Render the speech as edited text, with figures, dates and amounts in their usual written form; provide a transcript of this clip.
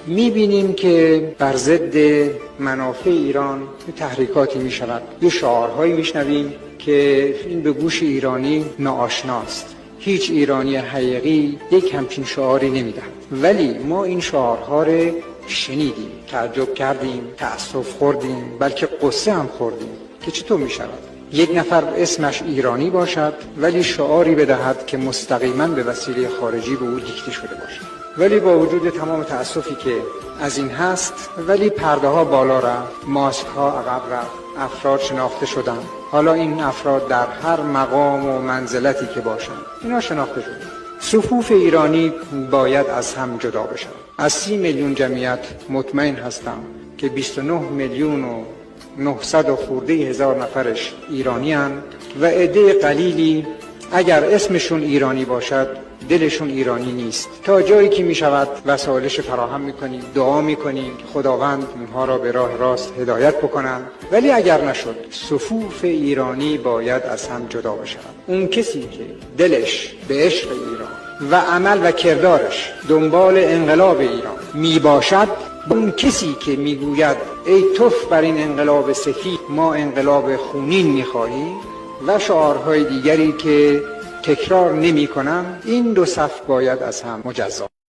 میبینیم که بر ضد منافع ایران تحریکاتی میشود، یه شعارهایی میشنویم که این به گوش ایرانی ناآشناست. هیچ ایرانی حقیقی یک همچین شعاری نمیدهد، ولی ما این شعارها رو شنیدیم، تعجب کردیم، تأسف خوردیم، بلکه قصه هم خوردیم که چطور میشود یک نفر اسمش ایرانی باشد ولی شعاری بدهد که مستقیما به وسیله خارجی به او دیکته شده باشد. ولی با وجود تمام تأسفی که از این هست، ولی پرده ها بالا رفت، ماسک ها عقب رفت، افراد شناخته شدند. حالا این افراد در هر مقام و منزلتی که باشند اینا شناخته شدند. صفوف ایرانی باید از هم جدا بشود. از 30 میلیون جمعیت مطمئن هستم که 29 میلیون و 900 و خورده هزار نفرش ایرانی هستند و عده قلیلی اگر اسمشون ایرانی باشد دلشون ایرانی نیست. تا جایی که می شود وسایلش فراهم میکنیم، دعا میکنیم که خداوند اونها را به راه راست هدایت بکنند، ولی اگر نشد صفوف ایرانی باید از هم جدا بشود. اون کسی که دلش به عشق ایران و عمل و کردارش دنبال انقلاب ایران می باشد، اون کسی که میگوید ای توف بر این انقلاب سفید، ما انقلاب خونین میخواهیم و شعارهای دیگری که تکرار نمی کنم، این دو صف باید از هم مجزا.